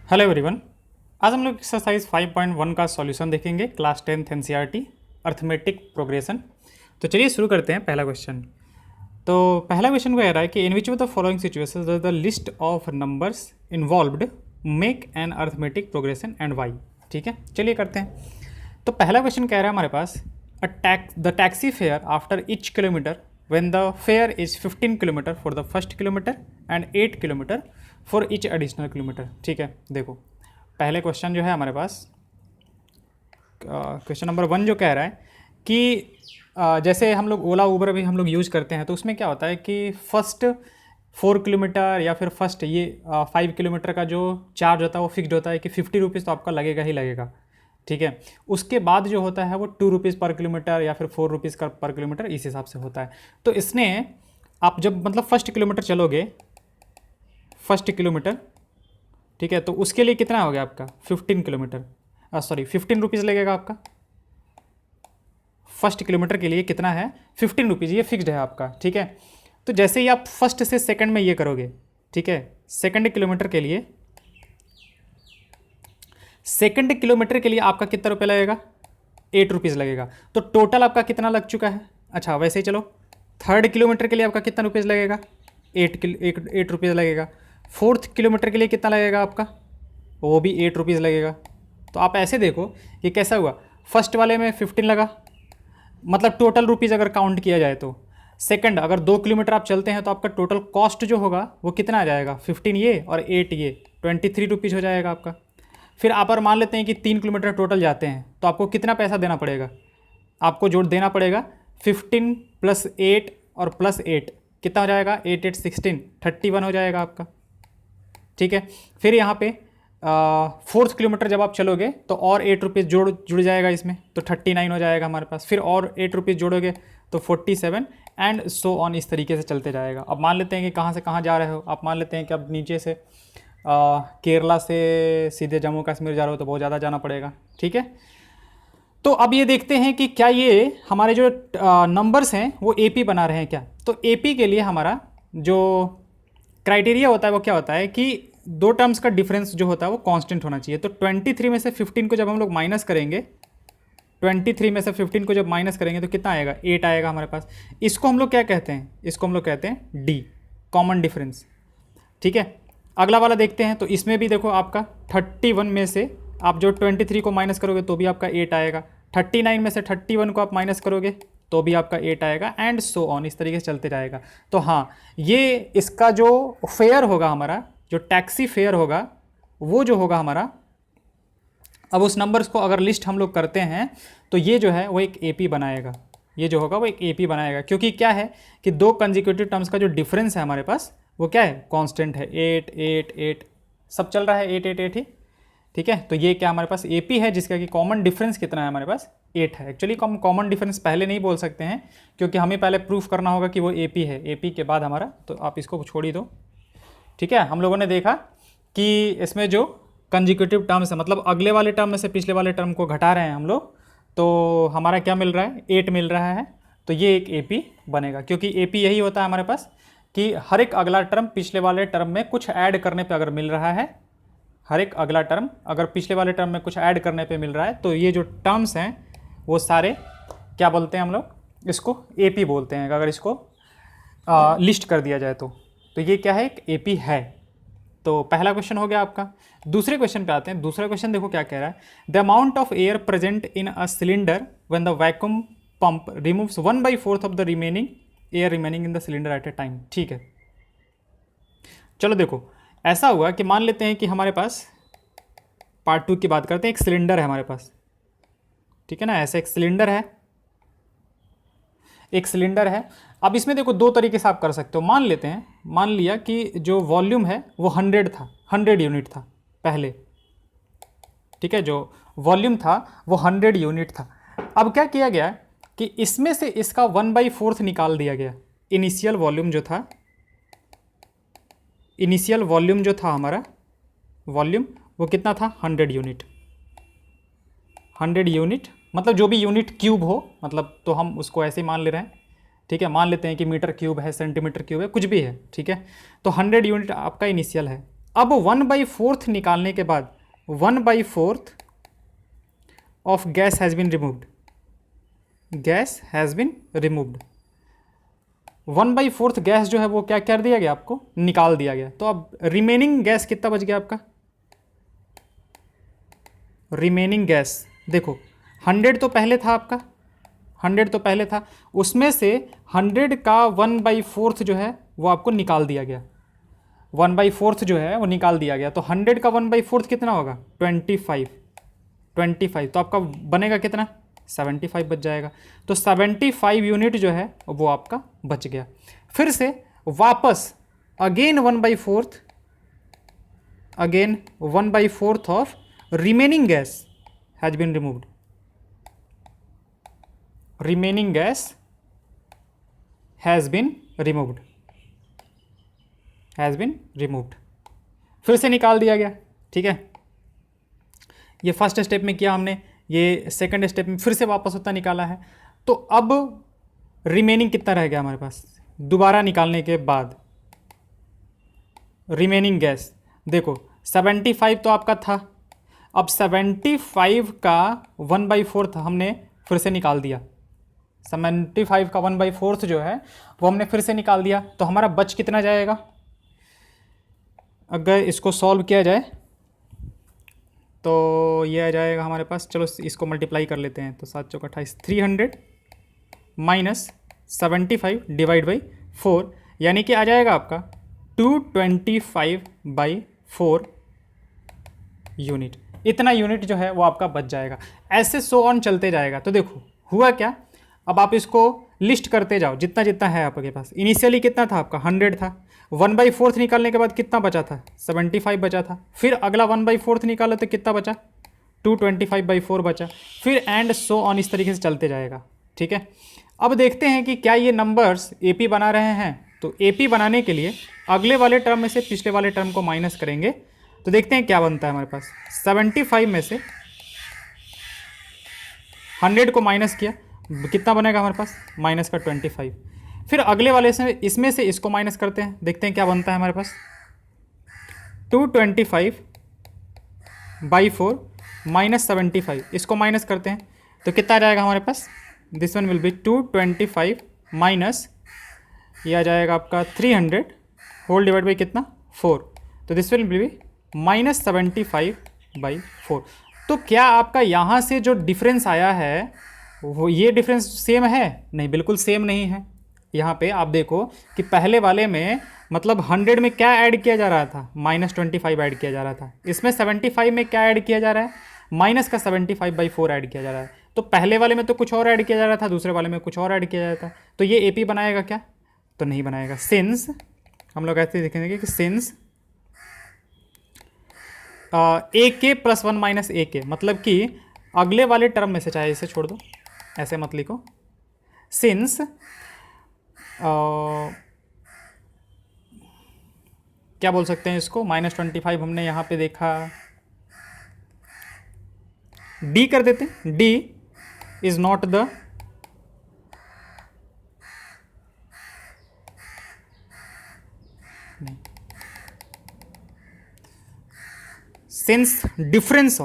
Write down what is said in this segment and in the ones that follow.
Hello everyone. आज हम लोग एक्सरसाइज 5.1 का सॉल्यूशन देखेंगे, class 10th NCERT arithmetic progression. तो चलिए शुरू करते हैं। पहला क्वेश्चन, तो पहला क्वेश्चन को कह रहा है कि in which of the following situations the list of numbers involved make an arithmetic progression and why. ठीक है, चलिए करते हैं। तो पहला क्वेश्चन कह रहा है हमारे पास the taxi fare after each kilometre when the fare is 15 kilometre for the first kilometre and 8 kilometre for each additional kilometre. ठीक है, देखो पहले क्वेश्चन जो है हमारे पास, क्वेश्चन नंबर 1 जो कह रहा है कि जैसे हम लोग ओला उबर भी हम लोग यूज़ करते हैं, तो उसमें क्या होता है कि फर्स्ट 4 किलोमीटर या फिर फर्स्ट ये 5 किलोमीटर का जो चार्ज होता है वो फिक्स्ड होता है कि 50 रुपीज़ तो आपका लगेगा ही लगेगा। ठीक है, उसके बाद जो होता है वो 2 रुपीज़ पर किलोमीटर या फिर 4 रुपीज़ का पर किलोमीटर, इस हिसाब से होता है। तो इसने आप जब मतलब फर्स्ट किलोमीटर चलोगे, फर्स्ट किलोमीटर, ठीक है, तो उसके लिए कितना हो गया आपका 15 किलोमीटर, सॉरी 15 रुपीज़ लगेगा आपका। फर्स्ट किलोमीटर के लिए कितना है 15 रुपीज़, ये फिक्स्ड है आपका। ठीक है, तो जैसे ही आप फर्स्ट से सेकंड में ये करोगे, ठीक है, सेकंड किलोमीटर के लिए, सेकंड किलोमीटर के लिए आपका कितना रुपये लगेगा 8 रुपीज़ लगेगा। तो टोटल आपका कितना लग चुका है। अच्छा वैसे ही चलो, थर्ड किलोमीटर के लिए आपका कितना रुपीज़ लगेगा 8 रुपीज़ लगेगा। फोर्थ किलोमीटर के लिए कितना लगेगा आपका, वो भी 8 रुपीज़ लगेगा। तो आप ऐसे देखो ये कैसा हुआ, फर्स्ट वाले में 15 लगा, मतलब टोटल रुपीज़ अगर काउंट किया जाए तो सेकंड अगर 2 किलोमीटर आप चलते हैं तो आपका टोटल कॉस्ट जो होगा वो कितना आ जाएगा 15 ये और 8 ये 23 रुपीज़ हो जाएगा आपका। फिर आप और मान लेते हैं कि 3 किलोमीटर टोटल जाते हैं तो आपको कितना पैसा देना पड़ेगा, आपको जोड़ देना पड़ेगा 15 + 8 और +8 कितना हो जाएगा 8 8 16 31 हो जाएगा आपका। ठीक है, फिर यहाँ पे फोर्थ किलोमीटर जब आप चलोगे तो और 8 रुपीज़ जुड़ जाएगा इसमें, तो 39 हो जाएगा हमारे पास। फिर और 8 रुपीज़ जोड़ोगे तो 47 एंड सो ऑन, इस तरीके से चलते जाएगा। अब मान लेते हैं कि कहाँ से कहाँ जा रहे हो, आप मान लेते हैं कि अब नीचे से केरला से सीधे जम्मू कश्मीर जा रहे हो तो बहुत ज़्यादा जाना पड़ेगा। ठीक है, तो अब ये देखते हैं कि क्या ये हमारे जो नंबर्स हैं वो एपी बना रहे हैं क्या। तो एपी के लिए हमारा जो क्राइटेरिया होता है वो क्या होता है कि दो टर्म्स का डिफरेंस जो होता है वो कांस्टेंट होना चाहिए। तो 23 में से 15 को जब हम लोग माइनस करेंगे, 23 में से 15 को जब माइनस करेंगे तो कितना आएगा 8 आएगा हमारे पास। इसको हम लोग क्या कहते हैं, इसको हम लोग कहते हैं डी, कॉमन डिफरेंस। ठीक है, अगला वाला देखते हैं। तो इसमें भी देखो आपका 31 में से आप जो 23 को माइनस करोगे तो भी आपका 8 आएगा, 39 में से 31 को आप माइनस करोगे तो भी आपका 8 आएगा एंड सो ऑन, इस तरीके से चलते जाएगा। तो हाँ, ये इसका जो फेयर होगा हमारा, जो टैक्सी फेयर होगा वो जो होगा हमारा, अब उस नंबर्स को अगर लिस्ट हम लोग करते हैं तो ये जो है वो एक एपी बनाएगा, ये जो होगा वो एक एपी बनाएगा। क्योंकि क्या है कि दो कंजिक्यूटिव टर्म्स का जो डिफरेंस है हमारे पास वो क्या है कांस्टेंट है, 8 8 8 सब चल रहा है 8 8 8 ही। ठीक है, तो ये क्या हमारे पास एपी है जिसका कि कॉमन डिफरेंस कितना है हमारे पास 8 है। एक्चुअली हम कॉमन डिफरेंस पहले नहीं बोल सकते हैं क्योंकि हमें पहले प्रूफ करना होगा कि वो एपी है, एपी के बाद हमारा, तो आप इसको छोड़ ही दो। ठीक है, हम लोगों ने देखा कि इसमें जो कंजिक्यूटिव टर्म्स है, मतलब अगले वाले टर्म में से पिछले वाले टर्म को घटा रहे हैं हम लोग, तो हमारा क्या मिल रहा है 8 मिल रहा है। तो ये एक एपी बनेगा, क्योंकि एपी यही होता है हमारे पास कि हर एक अगला टर्म पिछले वाले टर्म में कुछ ऐड करने पे अगर मिल रहा है, हर एक अगला टर्म अगर पिछले वाले टर्म में कुछ ऐड करने पे मिल रहा है तो ये जो टर्म्स हैं वो सारे क्या बोलते हैं हम लोग, इसको एपी बोलते हैं अगर इसको लिस्ट कर दिया जाए तो ये क्या है एक एपी है। तो पहला क्वेश्चन हो गया आपका। दूसरे क्वेश्चन पे आते हैं। दूसरा क्वेश्चन देखो क्या कह रहा है, the amount of air present in a cylinder when the vacuum pump removes 1/4 of the remaining air remaining in the cylinder eight A time. ठीक है, चलो देखो ऐसा हुआ कि मान लेते हैं कि हमारे पास पार्ट 2 की बात करते हैं, एक सिलेंडर है हमारे पास, ठीक है ना, ऐसे एक सिलेंडर है, एक सिलेंडर है। अब इसमें देखो दो तरीके से आप कर सकते हो। मान लेते हैं, मान लिया कि जो वॉल्यूम है वो 100 था, 100 यूनिट था पहले। ठीक है, जो वॉल्यूम था वो 100 यूनिट था। अब क्या किया गया कि इसमें से इसका 1/4 निकाल दिया गया। इनिशियल वॉल्यूम जो था, इनिशियल वॉल्यूम जो था हमारा वॉल्यूम वो कितना था 100 यूनिट, 100 यूनिट मतलब जो भी यूनिट क्यूब हो, मतलब तो हम उसको ऐसे ही मान ले रहे हैं। ठीक है, मान लेते हैं कि मीटर क्यूब है, सेंटीमीटर क्यूब है, कुछ भी है। ठीक है, तो 100 यूनिट आपका इनिशियल है। अब 1/4 निकालने के बाद 1/4 of gas has been removed, gas has been removed. 1/4 gas जो है वो क्या कर दिया गया, आपको निकाल दिया गया। तो अब रिमेनिंग गैस कितना बच गया आपका, रिमेनिंग गैस देखो 100 तो पहले था आपका, 100 तो पहले था, उसमें से 100 का 1/4 जो है वो आपको निकाल दिया गया, 1/4 जो है वो निकाल दिया गया। तो 100 का 1/4 कितना होगा, 25, तो आपका बनेगा कितना, 75 बच जाएगा। तो 75 यूनिट जो है वो आपका बच गया। फिर से वापस again 1/4, again 1/4 of remaining gas has been removed, remaining gas has been removed, has been removed, फिर से निकाल दिया गया। ठीक है, ये फर्स्ट स्टेप में किया हमने, ये सेकंड स्टेप में फिर से वापस उतना निकाला है। तो अब रिमेनिंग कितना रह गया हमारे पास, दोबारा निकालने के बाद रिमेनिंग गैस देखो 75 तो आपका था, अब 75 का 1/4 हमने फिर से निकाल दिया, 75 का 1/4 जो है वो हमने फिर से निकाल दिया। तो हमारा बच कितना जाएगा, अगर इसको सॉल्व किया जाए तो ये आ जाएगा हमारे पास, चलो इसको मल्टीप्लाई कर लेते हैं। तो 7 चौक 28, 300 माइनस 75 डिवाइड बाई 4, यानी कि आ जाएगा आपका 225/4 यूनिट। इतना यूनिट जो है वो आपका बच जाएगा। ऐसे सो ऑन चलते जाएगा। तो देखो हुआ क्या, अब आप इसको लिस्ट करते जाओ जितना जितना है आपके पास। इनिशियली कितना था आपका, 100 था, 1/4 निकालने के बाद कितना बचा था, 75 बचा था। फिर अगला 1/4 निकाला तो कितना बचा, 225/4 बचा। फिर एंड सो ऑन इस तरीके से चलते जाएगा। ठीक है, अब देखते हैं कि क्या ये नंबर्स एपी बना रहे हैं। तो एपी बनाने के लिए अगले वाले टर्म में से पिछले वाले टर्म को माइनस करेंगे, तो देखते हैं क्या बनता है हमारे पास। 75 में से 100 को माइनस किया, कितना बनेगा हमारे पास, माइनस का 25। फिर अगले वाले से इसमें से इसको माइनस करते हैं, देखते हैं क्या बनता है हमारे पास। 225/4 माइनस 75, इसको माइनस करते हैं तो कितना आ जाएगा हमारे पास, this one will be 225 minus, ये आ जाएगा आपका 300 होल डिवाइड बाई कितना, 4। तो दिस विल बी माइनस 75/4। तो क्या आपका यहाँ से जो डिफरेंस आया है वो ये डिफरेंस सेम है, नहीं, बिल्कुल सेम नहीं है। यहाँ पे आप देखो कि पहले वाले में मतलब 100 में क्या ऐड किया जा रहा था, -25 ऐड किया जा रहा था। इसमें 75 में क्या ऐड किया जा रहा है, माइनस का 75/4 ऐड किया जा रहा है। तो पहले वाले में तो कुछ और ऐड किया जा रहा था, दूसरे वाले में कुछ और ऐड किया जा रहा था। तो ये एपी बनाएगा क्या, तो नहीं बनाएगा। सिंस हम लोग ऐसे देखेंगे कि सिंस ए के प्लस 1 माइनस ए के, मतलब कि अगले वाले टर्म में से, चाहे इसे छोड़ दो, ऐसे मत लिखो। सिंस क्या बोल सकते हैं इसको, -25 हमने यहाँ पे देखा, डी कर देते हैं। D is not the sins difference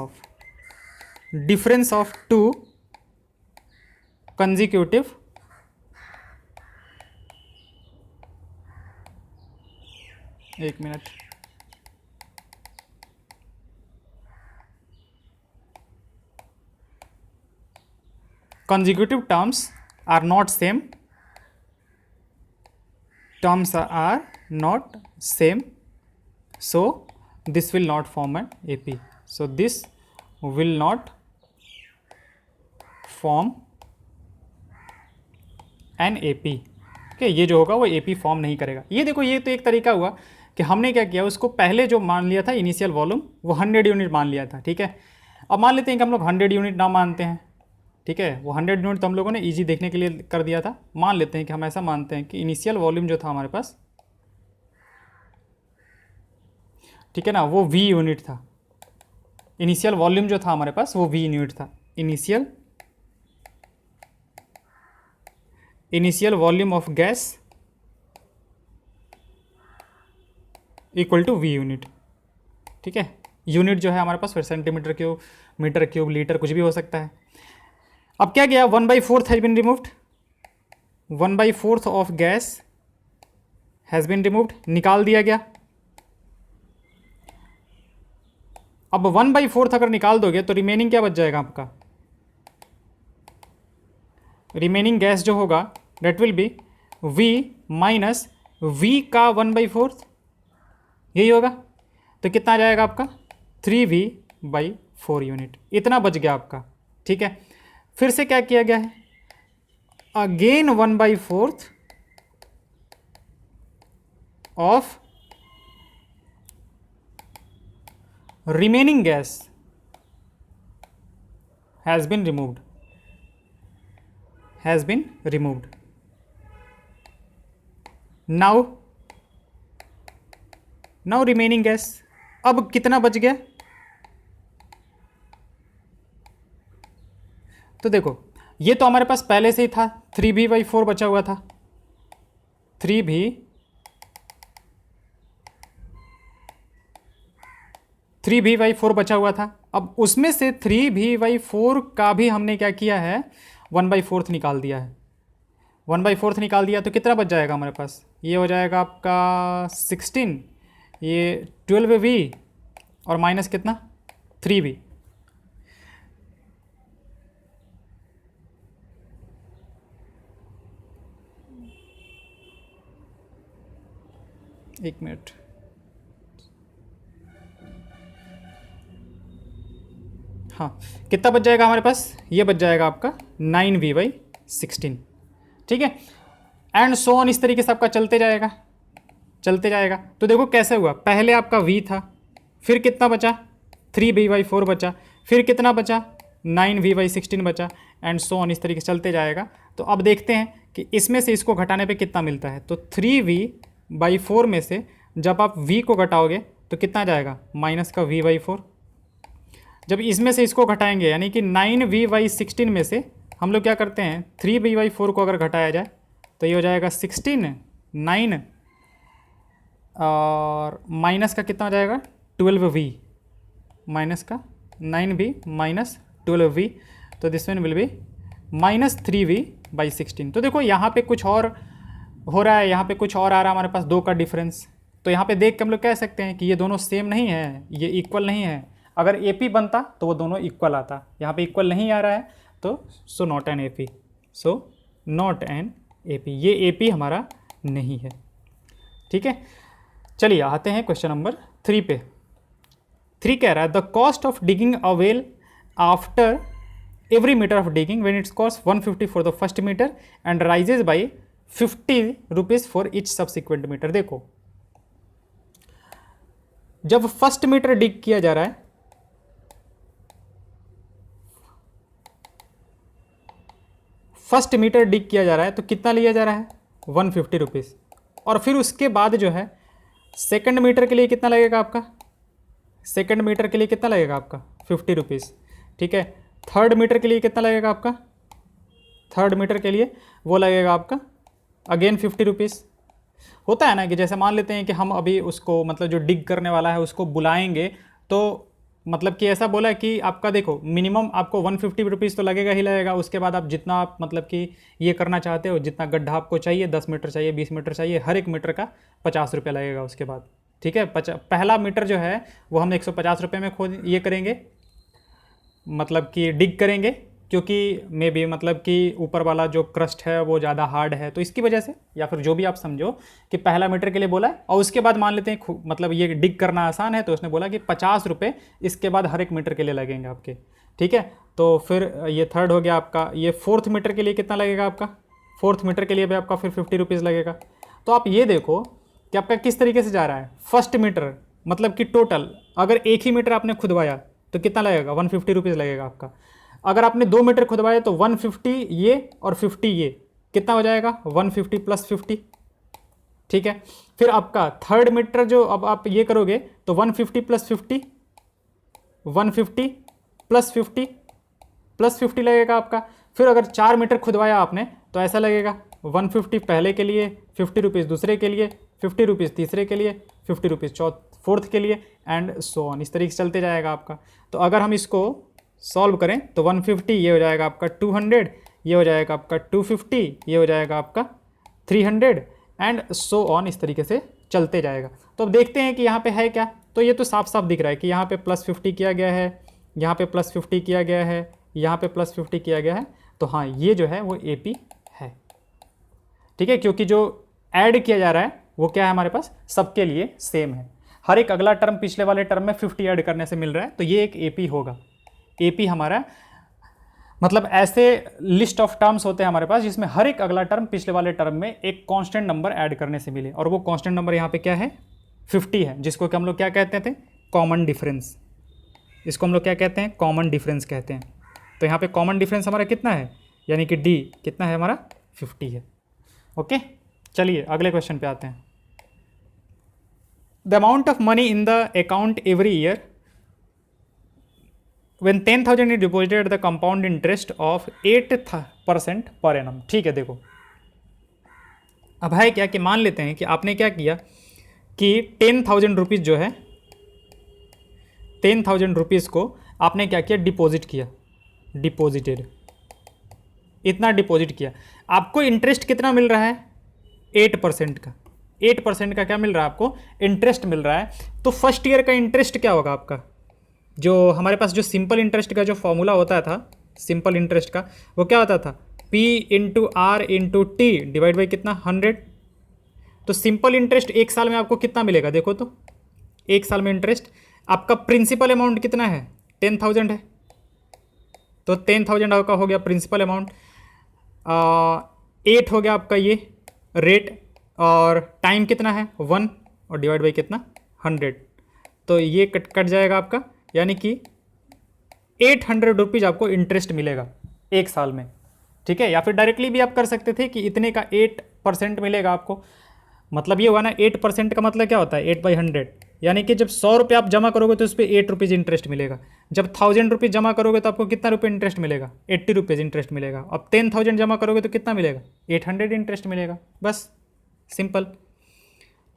of to consecutive एक minute, consecutive terms are not same, terms are not same, so this will not form an AP, so this will not form an AP। okay, ये जो होगा वो AP form नहीं करेगा। ये देखो, ये तो एक तरीका हुआ कि हमने क्या किया, उसको पहले जो मान लिया था इनिशियल वॉल्यूम वो 100 यूनिट मान लिया था। ठीक है, अब मान लेते हैं कि हम लोग 100 यूनिट ना मानते हैं। ठीक है, वो 100 यूनिट तो हम लोगों ने इजी देखने के लिए कर दिया था। मान लेते हैं कि हम ऐसा मानते हैं कि इनिशियल वॉल्यूम जो था हमारे पास, ठीक है ना, वो V यूनिट था। इनिशियल वॉल्यूम जो था हमारे पास वो V यूनिट था। Initial volume of gas equal to V unit. ठीक है, यूनिट जो है हमारे पास फिर centimetre cube, metre cube, litre कुछ भी हो सकता है। अब क्या किया, 1/4 has been removed, 1/4 of gas has been removed, निकाल दिया गया। अब 1/4 अगर निकाल दोगे तो रिमेनिंग क्या बच जाएगा आपका, रिमेनिंग गैस जो होगा that will be V minus V का 1/4, यही होगा। तो कितना आ जाएगा आपका 3V/4 यूनिट, इतना बच गया आपका। ठीक है, फिर से क्या किया गया है, again 1/4 of remaining gas has been removed, has been removed. now remaining gas, अब कितना बच गया, तो देखो ये तो हमारे पास पहले से ही था, 3V/4 बचा हुआ था, 3V/4 बचा हुआ था। अब उसमें से 3V/4 का भी हमने क्या किया है, 1/4 निकाल दिया है, 1/4 निकाल दिया तो कितना बच जाएगा हमारे पास, ये हो जाएगा आपका 16, ये 12V और माइनस कितना 3V। एक मिनट, हाँ कितना बच जाएगा हमारे पास, ये बच जाएगा आपका 9V/16। ठीक है, एंड सो ऑन, इस तरीके से आपका चलते जाएगा चलते जाएगा। तो देखो कैसे हुआ, पहले आपका V था, फिर कितना बचा 3V/4 बचा, फिर कितना बचा 9V/16 बचा, एंड सो ऑन, इस तरीके से चलते जाएगा। तो अब देखते हैं कि इसमें से इसको घटाने पे कितना मिलता है। तो 3V/4 में से जब आप V को घटाओगे तो कितना जाएगा, माइनस का V/4। जब इसमें से इसको घटाएंगे यानी कि 9V/16 में से हम लोग क्या करते हैं, 3V/4 को अगर घटाया जाए तो ये हो जाएगा 16, 9 और माइनस का कितना हो जाएगा 12V, माइनस का 9V माइनस 12V, तो this one will B minus 3V/16। तो देखो यहाँ पे कुछ और हो रहा है, यहाँ पे कुछ और आ रहा है हमारे पास, 2 का डिफरेंस। तो यहाँ पे देख के हम लोग कह सकते हैं कि ये दोनों सेम नहीं है, ये इक्वल नहीं है। अगर AP बनता तो वो दोनों इक्वल आता, यहाँ पे इक्वल नहीं आ रहा है तो so not an AP, so not an AP, ये AP हमारा नहीं है। ठीक है, चलिए आते हैं क्वेश्चन नंबर 3 पे। 3 कह रहा है the cost of digging a well after every metre of digging when it's cost 150 for the first metre and rises by 50 rupees for each subsequent metre. देखो जब फर्स्ट मीटर डिग किया जा रहा है, फर्स्ट मीटर डिग किया जा रहा है तो कितना लिया जा रहा है 150 रुपीज़, और फिर उसके बाद जो है सेकंड मीटर के लिए कितना लगेगा आपका, सेकंड मीटर के लिए कितना लगेगा आपका 50 रुपीज़। ठीक है, थर्ड मीटर के लिए कितना लगेगा आपका, थर्ड मीटर के लिए वो लगेगा आपका अगेन 50 रुपीज़। होता है ना कि जैसे मान लेते हैं कि हम अभी उसको मतलब जो डिग करने वाला है उसको बुलाएंगे, तो मतलब कि ऐसा बोला कि आपका देखो मिनिमम आपको 150 रुपीज़ तो लगेगा ही लगेगा। उसके बाद आप जितना आप मतलब कि ये करना चाहते हो, जितना गड्ढा आपको चाहिए, 10 मीटर चाहिए, 20 मीटर चाहिए, हर एक मीटर का 50 रुपये लगेगा उसके बाद। ठीक है, पहला मीटर जो है वो हम 150 रुपये में खोद ये करेंगे, मतलब कि डिग करेंगे, क्योंकि मे बी मतलब कि ऊपर वाला जो क्रस्ट है वो ज़्यादा हार्ड है, तो इसकी वजह से, या फिर जो भी आप समझो कि पहला मीटर के लिए बोला है। और उसके बाद मान लेते हैं मतलब ये डिग करना आसान है तो उसने बोला कि 50 रुपये इसके बाद हर एक मीटर के लिए लगेंगे आपके। ठीक है, तो फिर ये थर्ड हो गया आपका। ये फोर्थ मीटर के लिए कितना लगेगा आपका, फोर्थ मीटर के लिए भी आपका फिर 50 रुपीज़ लगेगा। तो आप ये देखो कि आपका किस तरीके से जा रहा है। फर्स्ट मीटर मतलब कि टोटल अगर एक ही मीटर आपने खुदवाया तो कितना लगेगा 150 रुपीज़ लगेगा आपका। अगर आपने 2 मीटर खुदवाए तो 150 ये और 50 ये, कितना हो जाएगा 150 प्लस 50। ठीक है, फिर आपका थर्ड मीटर जो अब आप ये करोगे तो 150 प्लस 50, 150 प्लस 50 प्लस 50 लगेगा आपका। फिर अगर 4 मीटर खुदवाया आपने तो ऐसा लगेगा 150 पहले के लिए, 50 रुपीज़ दूसरे के लिए, 50 रुपीज़ तीसरे के लिए, 50 रुपीज़ फोर्थ के लिए, एंड सो ऑन, इस तरीके से चलते जाएगा आपका। तो अगर हम इसको सॉल्व करें तो 150, ये हो जाएगा आपका 200, ये हो जाएगा आपका 250, ये हो जाएगा आपका 300 एंड सो ऑन, इस तरीके से चलते जाएगा। तो अब देखते हैं कि यहाँ पे है क्या। तो ये तो साफ साफ दिख रहा है कि यहाँ पे +50 किया गया है, यहाँ पे +50 किया गया है, यहाँ पे +50 किया गया है। तो हाँ, ये जो है वो AP है, ठीक है, क्योंकि जो ऐड किया जा रहा है वो क्या है हमारे पास, सबके लिए सेम है। हर एक अगला टर्म पिछले वाले टर्म में 50 ऐड करने से मिल रहा है, तो ये एक AP होगा। AP हमारा मतलब ऐसे लिस्ट ऑफ टर्म्स होते हैं हमारे पास जिसमें हर एक अगला टर्म पिछले वाले टर्म में एक कांस्टेंट नंबर ऐड करने से मिले, और वो कांस्टेंट नंबर यहाँ पे क्या है, 50 है, जिसको कि हम लोग क्या कहते थे, कॉमन डिफरेंस। इसको हम लोग क्या कहते हैं, कॉमन डिफरेंस कहते हैं। तो यहाँ पे कॉमन डिफरेंस हमारा कितना है, यानी कि D कितना है हमारा, 50 है। ओके, चलिए अगले क्वेश्चन पे आते हैं। The amount of money in the account every year when 10,000 is deposited the compound interest of 8% per annum। ठीक है, देखो अब है क्या कि मान लेते हैं कि आपने क्या किया कि 10,000 रुपीज़ जो है, 10,000 रुपीज़ को आपने क्या किया, डिपॉजिट किया, डिपॉजिटेड, इतना डिपॉजिट किया। आपको इंटरेस्ट कितना मिल रहा है, 8% का। 8% का क्या मिल रहा है आपको, इंटरेस्ट मिल रहा है। तो फर्स्ट ईयर का इंटरेस्ट क्या होगा आपका, जो हमारे पास जो सिंपल इंटरेस्ट का जो फॉर्मूला होता था, सिंपल इंटरेस्ट का, वो क्या होता था, P × R × T divide by कितना, 100। तो सिंपल इंटरेस्ट एक साल में आपको कितना मिलेगा, देखो तो एक साल में इंटरेस्ट आपका प्रिंसिपल अमाउंट कितना है, 10,000 है। तो 10,000 आपका हो गया प्रिंसिपल अमाउंट, 8 हो गया आपका ये रेट, और टाइम कितना है 1, और डिवाइड बाई कितना 100। तो ये कट जाएगा आपका, यानी कि 800 रुपीज़ आपको इंटरेस्ट मिलेगा एक साल में, ठीक है। या फिर डायरेक्टली भी आप कर सकते थे कि इतने का 8% मिलेगा आपको। मतलब ये हुआ ना, 8% का मतलब क्या होता है, 8/100, यानी कि जब 100 रुपये आप जमा करोगे तो उस पर 8 रुपीज़ इंटरेस्ट मिलेगा। जब 1000 रुपीज़ जमा करोगे तो आपको कितना रुपये इंटरेस्ट मिलेगा, 80 रुपीज़ इंटरेस्ट मिलेगा। अब 10,000 जमा करोगे तो कितना मिलेगा, 800 इंटरेस्ट मिलेगा, बस सिंपल,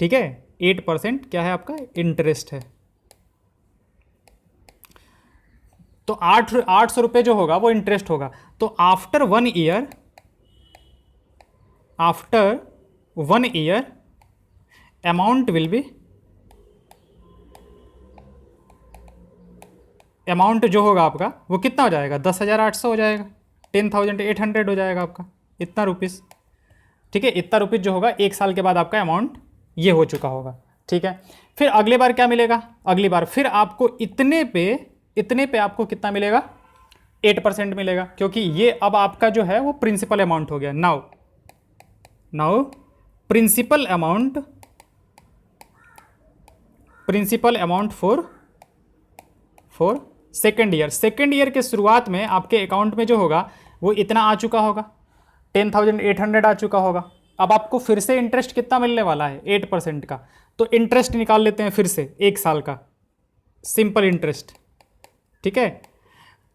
ठीक है। 8% क्या है आपका, इंटरेस्ट है। तो 800 रुपये जो होगा वो इंटरेस्ट होगा। तो after 1 year, after 1 year amount will be, amount जो होगा आपका वो कितना हो जाएगा, 10,800 हो जाएगा, 10,800 हो जाएगा आपका, इतना रुपीज़, ठीक है। इतना रुपीज़ जो होगा एक साल के बाद आपका अमाउंट ये हो चुका होगा, ठीक है। फिर अगली बार क्या मिलेगा, अगली बार फिर आपको इतने पे आपको कितना मिलेगा, 8% मिलेगा, क्योंकि ये अब आपका जो है वो प्रिंसिपल अमाउंट हो गया। Now principal amount for second year. Second year के शुरुआत में आपके अकाउंट में जो होगा वो इतना आ चुका होगा, 10,800 आ चुका होगा। अब आपको फिर से इंटरेस्ट कितना मिलने वाला है, 8% का। तो इंटरेस्ट निकाल लेते हैं फिर से, एक साल का सिंपल इंटरेस्ट, ठीक है।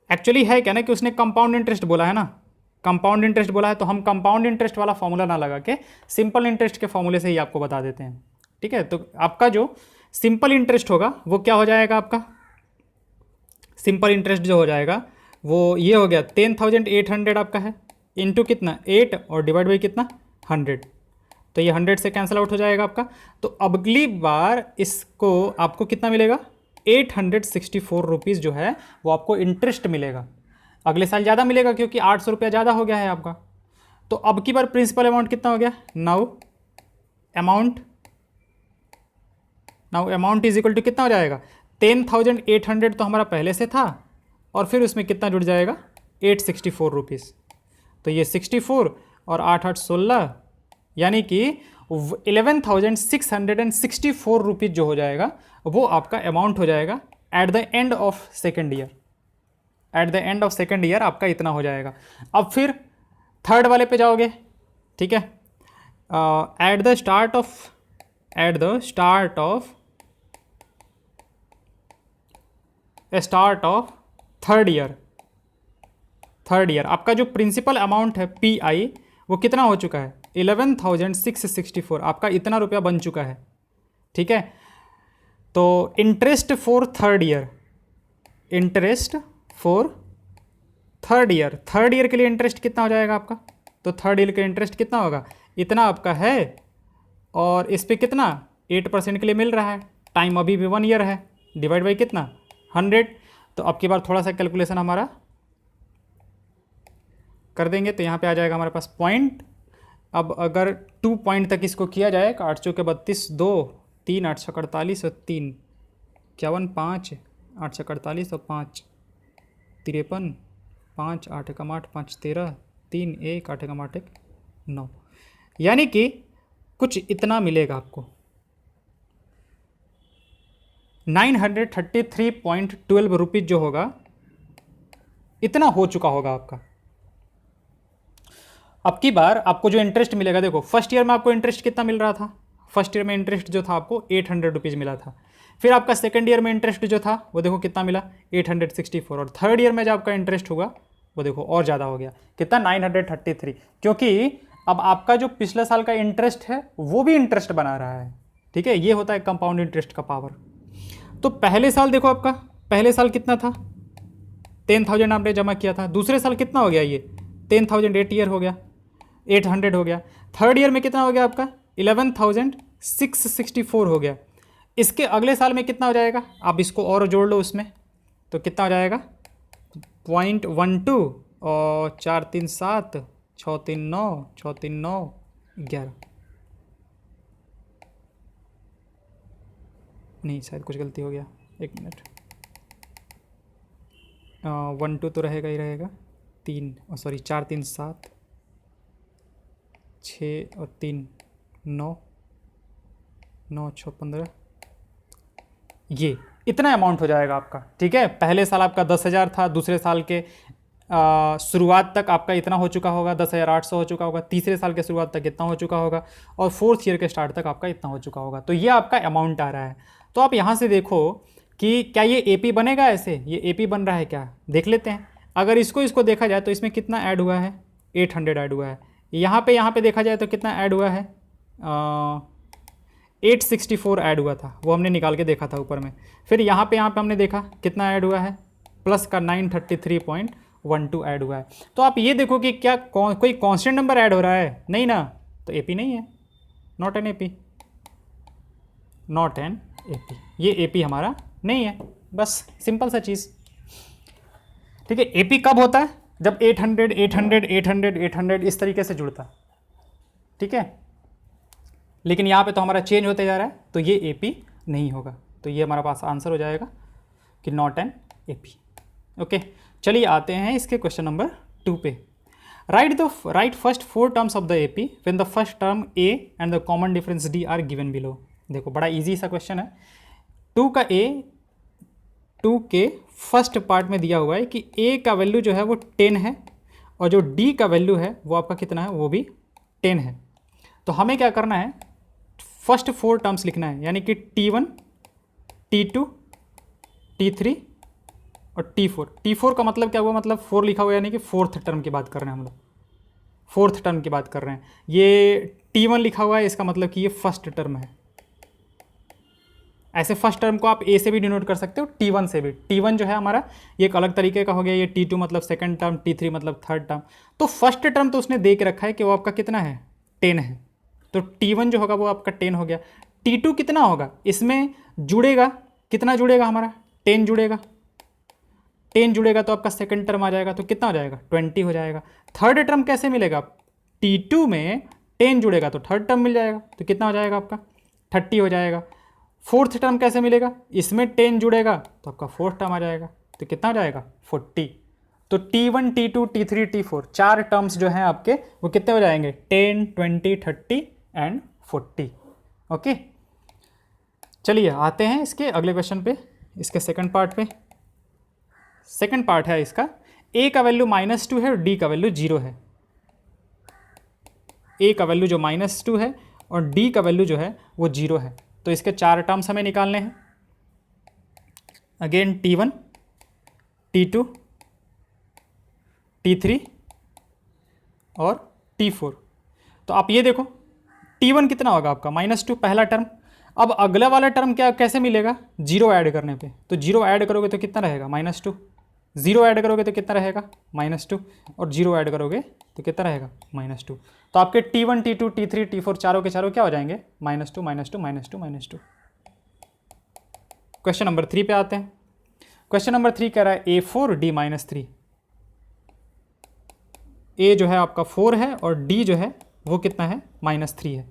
एक्चुअली है क्या ना कि उसने कंपाउंड इंटरेस्ट बोला है ना, कंपाउंड इंटरेस्ट बोला है, तो हम कंपाउंड इंटरेस्ट वाला फॉर्मूला ना लगा के सिंपल इंटरेस्ट के फॉर्मूले से ही आपको बता देते हैं, ठीक है। तो आपका जो सिंपल इंटरेस्ट होगा वो क्या हो जाएगा, आपका सिंपल इंटरेस्ट जो हो जाएगा वो ये हो गया 10,800 आपका है, इंटू कितना 8 और डिवाइड बाई कितना 100। तो ये 100 से कैंसिल आउट हो जाएगा आपका। तो अगली बार इसको आपको कितना मिलेगा, 864 रुपीज़ जो है वो आपको इंटरेस्ट मिलेगा। अगले साल ज़्यादा मिलेगा क्योंकि 800 रुपया ज़्यादा हो गया है आपका। तो अब की बार प्रिंसिपल अमाउंट कितना हो गया, now amount is equal to कितना हो जाएगा, 10,800 तो हमारा पहले से था, और फिर उसमें कितना जुड़ जाएगा 864 रुपीज़। तो ये 64 और 8 8 16, यानी कि 11,664 रुपीज़ जो हो जाएगा वो आपका अमाउंट हो जाएगा at the end of second year. At the end of second year आपका इतना हो जाएगा। अब फिर थर्ड वाले पे जाओगे, ठीक है। At the start of third year आपका जो प्रिंसिपल अमाउंट है PI वो कितना हो चुका है, 11,664, आपका इतना रुपया बन चुका है, ठीक है। तो interest for third year, interest for third year के लिए इंटरेस्ट कितना हो जाएगा आपका? तो थर्ड ईयर का इंटरेस्ट कितना होगा? इतना आपका है, और इस पे कितना 8% के लिए मिल रहा है, टाइम अभी भी 1 ईयर है, डिवाइड बाई कितना 100। तो अब की बार थोड़ा सा कैलकुलेशन हमारा कर देंगे, तो यहाँ पे आ जाएगा हमारे पास पॉइंट। अब अगर 2 पॉइंट तक इसको किया जाए, 8 चौके 32, 2 3 8 छः 48 और 3 51 5 8 छः 48 और 5 53 5 8 एकम 8 5 13 3 1 8 एकम 8 1 9, यानी कि कुछ इतना मिलेगा आपको 933.12 रुपीज़ जो होगा, इतना हो चुका होगा आपका। अब की बार आपको जो इंटरेस्ट मिलेगा, देखो फर्स्ट ईयर में आपको इंटरेस्ट कितना मिल रहा था? फर्स्ट ईयर में इंटरेस्ट जो था आपको 800 रुपीज़ मिला था। फिर आपका सेकंड ईयर में इंटरेस्ट जो था वो देखो कितना मिला 864, और थर्ड ईयर में जो आपका इंटरेस्ट होगा वो देखो और ज़्यादा हो गया, कितना 933, क्योंकि अब आपका जो पिछले साल का इंटरेस्ट है वो भी इंटरेस्ट बना रहा है। ठीक है, ये होता है कंपाउंड इंटरेस्ट का पावर। तो पहले साल देखो आपका, पहले साल कितना था 10,000 आपने जमा किया था, दूसरे साल कितना हो गया ये 10,000, 8 ईयर हो गया 800 हो गया, थर्ड ईयर में कितना हो गया आपका 11,664 हो गया। इसके अगले साल में कितना हो जाएगा, आप इसको और जोड़ लो उसमें, तो कितना हो जाएगा 0.12 और 4 3 7 6 3 9 6 3 9 11, नहीं शायद कुछ गलती हो गया, 1 मिनट, 1 2 तो रहेगा ही रहेगा, 3 सॉरी 4 3 7 6 और 3 9 9 6 15, ये इतना अमाउंट हो जाएगा आपका। ठीक है, पहले साल आपका 10,000 था, दूसरे साल के शुरुआत तक आपका इतना हो चुका होगा 10,800 हो चुका होगा, तीसरे साल के शुरुआत तक इतना हो चुका होगा, और फोर्थ ईयर के स्टार्ट तक आपका इतना हो चुका होगा। तो ये आपका अमाउंट आ रहा है। तो आप यहाँ से देखो कि क्या ये एपी बनेगा, ऐसे ये एपी बन रहा है क्या, देख लेते हैं। अगर इसको देखा जाए तो इसमें कितना ऐड हुआ है 800 ऐड हुआ है, यहाँ पे देखा जाए तो कितना ऐड हुआ है 864 ऐड हुआ था, वो हमने निकाल के देखा था ऊपर में। फिर यहाँ पे हमने देखा कितना ऐड हुआ है, प्लस का 933.12 ऐड हुआ है। तो आप ये देखो कि क्या कोई कांस्टेंट नंबर ऐड हो रहा है, नहीं ना, तो एपी नहीं है, not an AP, not an AP, ये एपी हमारा नहीं है, बस सिंपल सा चीज़। ठीक है, एपी कब होता है, जब 800 800 800 800 इस तरीके से जुड़ता है। ठीक है, लेकिन यहाँ पे तो हमारा चेंज होते जा रहा है, तो ये एपी नहीं होगा, तो ये हमारा पास आंसर हो जाएगा कि नॉट एन एपी। ओके, चलिए आते हैं इसके क्वेश्चन नंबर 2 पे। Right first 4 terms of the AP when the first term A and the common difference D R given below. देखो बड़ा इजी सा क्वेश्चन है। 2 के फर्स्ट पार्ट में दिया हुआ है कि ए का वैल्यू जो है वो 10 है, और जो डी का वैल्यू है वो आपका कितना है, वो भी 10 है। तो हमें क्या करना है, फर्स्ट 4 टर्म्स लिखना है, यानी कि T1 T2 T3 और T4। T4 का मतलब क्या हुआ, मतलब 4 लिखा हुआ, यानी कि फोर्थ टर्म की बात कर रहे हैं हम लोग, फोर्थ टर्म की बात कर रहे हैं। ये T1 लिखा हुआ है, इसका मतलब कि ये फर्स्ट टर्म है। ऐसे फर्स्ट टर्म को आप ए से भी डिनोट कर सकते हो, T1 से भी। T1 जो है हमारा ये एक अलग तरीके का हो गया, ये T2 मतलब सेकंड टर्म, T3 मतलब थर्ड टर्म। तो फर्स्ट टर्म तो उसने दे के रखा है कि वो आपका कितना है 10 है, तो T1 जो होगा वो आपका 10 हो गया। T2 कितना होगा, इसमें जुड़ेगा, कितना जुड़ेगा हमारा 10 जुड़ेगा, 10 जुड़ेगा तो आपका सेकंड टर्म आ जाएगा, तो कितना हो जाएगा 20 हो जाएगा। थर्ड टर्म कैसे मिलेगा, T2 में 10 जुड़ेगा तो थर्ड टर्म मिल जाएगा, तो कितना हो जाएगा आपका 30 हो जाएगा। फोर्थ टर्म कैसे मिलेगा, इसमें 10 जुड़ेगा तो आपका फोर्थ टर्म आ जाएगा, तो कितना हो जाएगा 40। तो T1 T2 T3 T4 4 terms जो हैं आपके वो कितने हो जाएंगे 10 20 30 एंड 40। ओके, चलिए आते हैं इसके अगले क्वेश्चन पे, इसके सेकंड पार्ट पे। सेकंड पार्ट है इसका, ए का वैल्यू -2 है और डी का वैल्यू 0 है। ए का वैल्यू जो -2 है और डी का वैल्यू जो है वो 0 है। तो इसके 4 टर्म्स हमें निकालने हैं। अगेन T1 T2 T3 और T4। तो आप ये देखो T1 कितना होगा आपका -2 पहला टर्म। अब अगला वाला टर्म क्या कैसे मिलेगा, जीरो ऐड करने पे, तो जीरो ऐड करोगे तो कितना रहेगा -2, जीरो ऐड करोगे तो कितना रहेगा -2, और जीरो ऐड करोगे तो कितना रहेगा -2। तो आपके T1 T2 T3 T4 चारों के चारों क्या हो जाएंगे -2 -2 -2 -2। क्वेश्चन नंबर 3 पे आते हैं। क्वेश्चन नंबर 3 कह रहा है A4 D -3। A जो है आपका 4 है और D जो है वो कितना है -3 है।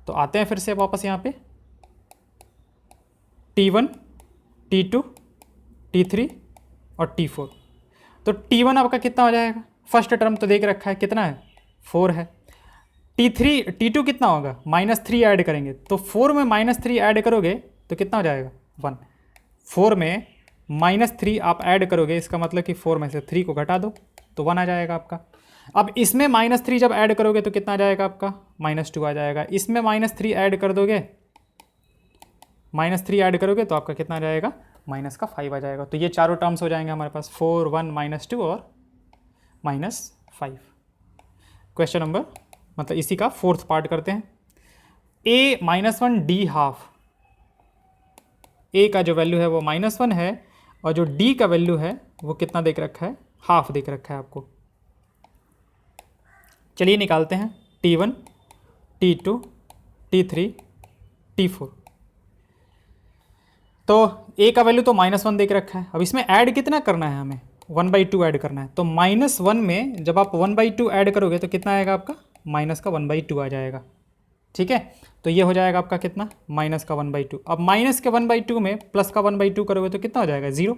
तो आते हैं फिर से वापस यहाँ पे T1 T2 T3 और T4। तो T1 आपका कितना हो जाएगा, फर्स्ट टर्म तो देख रखा है कितना है 4 है। T2 कितना होगा -3 ऐड करेंगे, तो 4 में -3 ऐड करोगे तो कितना हो जाएगा 1। 4 में -3 आप ऐड करोगे, इसका मतलब कि 4 में से 3 को घटा दो तो 1 आ जाएगा आपका। अब इसमें -3 जब ऐड करोगे तो कितना आ जाएगा आपका -2 आ जाएगा। इसमें -3 ऐड कर दोगे, -3 ऐड करोगे तो आपका कितना आ जाएगा -5 आ जाएगा। तो ये चारों टर्म्स हो जाएंगे हमारे पास 4 1 -2 और -5। क्वेश्चन नंबर मतलब इसी का फोर्थ पार्ट करते हैं। A -1 D हाफ, A का जो वैल्यू है वो -1 है और जो D का वैल्यू है वो कितना देख रखा है, हाफ देख रखा है आपको। चलिए निकालते हैं T1 T2 T3 T4। तो A का वैल्यू तो -1 देख रखा है। अब इसमें ऐड कितना करना है हमें 1/2 ऐड करना है। तो -1 में जब आप 1/2 ऐड करोगे तो कितना आएगा आपका माइनस का 1/2 आ जाएगा। ठीक है, तो ये हो जाएगा आपका कितना माइनस का 1/2। अब माइनस के 1/2 में प्लस का 1/2 करोगे तो कितना हो जाएगा 0।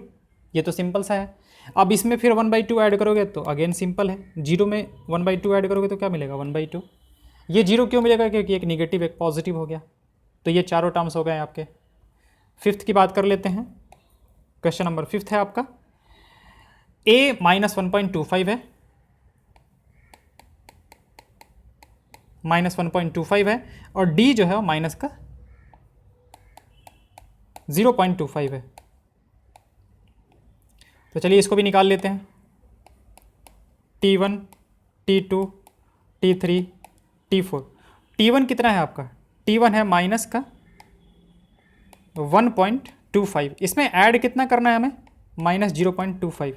ये तो सिंपल सा है। अब इसमें फिर 1/2 ऐड करोगे तो अगेन सिंपल है, 0 में 1/2 ऐड करोगे तो क्या मिलेगा 1/2। ये 0 क्यों मिलेगा, क्योंकि एक निगेटिव एक पॉजिटिव हो गया। तो ये चारों टर्म्स हो गए आपके। फिफ्थ की बात कर लेते हैं। क्वेश्चन नंबर 5 है आपका। A -1.25 है, -1.25 है और D जो है वो माइनस का 0.25 है। तो चलिए इसको भी निकाल लेते हैं। T1 T2 T3 T4। T1 कितना है आपका, T1 है माइनस का 1.25। इसमें ऐड कितना करना है हमें -0.25।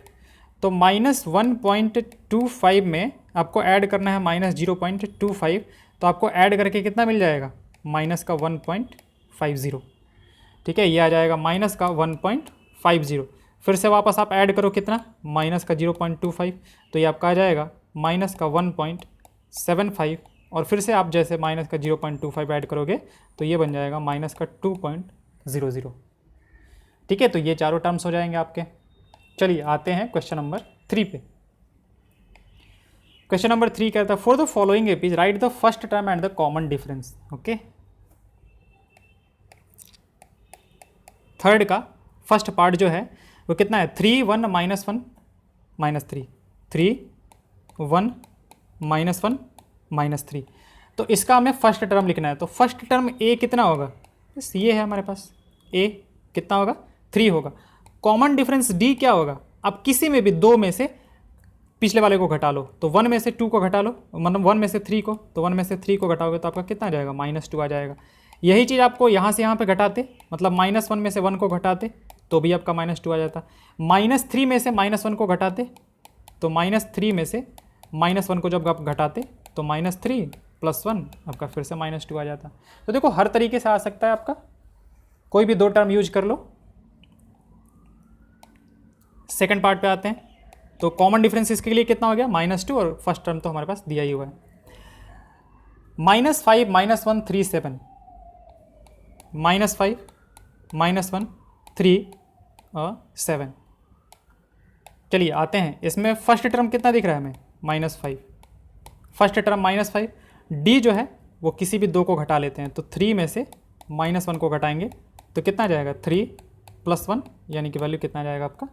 तो -1.25 में आपको ऐड करना है -0.25। तो आपको ऐड करके कितना मिल जाएगा माइनस का 1.50। ठीक है, ये आ जाएगा माइनस का 1.50। फिर से वापस आप ऐड करो कितना माइनस का 0.25, तो ये आपका आ जाएगा माइनस का 1.75। और फिर से आप जैसे माइनस का 0.25 ऐड करोगे तो ये बन जाएगा माइनस का 2.00। ठीक है, तो ये चारों टर्म्स हो जाएंगे आपके। चलिए आते हैं क्वेश्चन नंबर 3 पे। क्वेश्चन नंबर 3 कहता है for the following APs right the first term and the common difference. Okay, third का फर्स्ट पार्ट जो है वो कितना है 3 1 -1 -3 3 1 -1 -3। तो इसका हमें फर्स्ट टर्म लिखना है। तो फर्स्ट टर्म A कितना होगा, बस ये है हमारे पास। A कितना होगा 3 होगा। कॉमन डिफरेंस D क्या होगा, आप किसी में भी दो में से पिछले वाले को घटा लो। तो 1 में से 2 को घटा लो, मतलब 1 में से 3 को, तो 1 में से 3 को घटाओगे तो आपका कितना आ जाएगा -2 आ जाएगा। यही चीज़ आपको यहाँ से यहाँ पे घटाते, मतलब -1 में से 1 को घटाते तो भी आपका -2 आ जाता। -3 में से -1 को घटाते तो -3 में से -1 को जब आप घटाते तो -3 + 1 आपका फिर से -2 आ जाता। तो देखो हर तरीके से आ सकता है आपका, कोई भी दो टर्म यूज कर लो। सेकंड पार्ट पे आते हैं। तो कॉमन डिफरेंस इसके लिए कितना हो गया -2 और फर्स्ट टर्म तो हमारे पास दिया ही हुआ है। -5 -1 3 7 -5 -1 3 और 7। चलिए आते हैं, इसमें फर्स्ट टर्म कितना दिख रहा है हमें -5। First term -5। D जो है वो किसी भी दो को घटा लेते हैं, तो 3 में से -1 को घटाएंगे तो कितना आ जाएगा 3 + 1 यानी कि वैल्यू कितना आ जाएगा आपका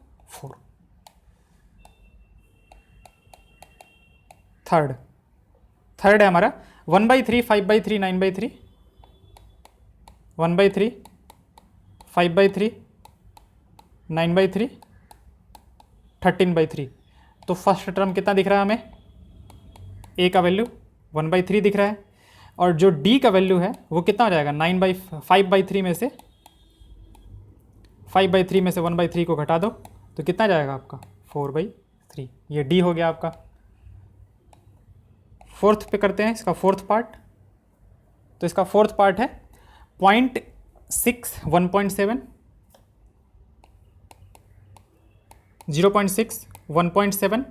4। थर्ड है हमारा 1/3 5/3 9/3 1/3 5/3 9/3 13/3। तो फर्स्ट टर्म कितना दिख रहा है हमें, A का वैल्यू 1/3 दिख रहा है और जो डी का वैल्यू है वो कितना हो जाएगा, 5/3 में से 5/3 में से 1/3 को घटा दो तो कितना जाएगा आपका 4/3। ये डी हो गया आपका। फोर्थ पे करते हैं इसका फोर्थ पार्ट। तो इसका फोर्थ पार्ट है 0.6 1.7, 0.6 1.7,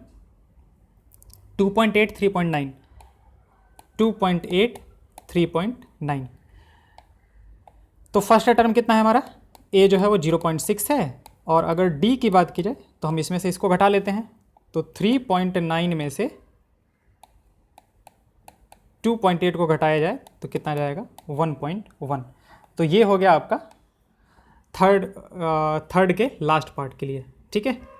2.8 3.9, 2.8 3.9। तो फर्स्ट टर्म कितना है हमारा, ए जो है वो 0.6 है, और अगर डी की बात की जाए तो हम इसमें से इसको घटा लेते हैं। तो 3.9 में से 2.8 को घटाया जाए तो कितना जाएगा 1.1। तो ये हो गया आपका थर्ड के लास्ट पार्ट के लिए। ठीक है।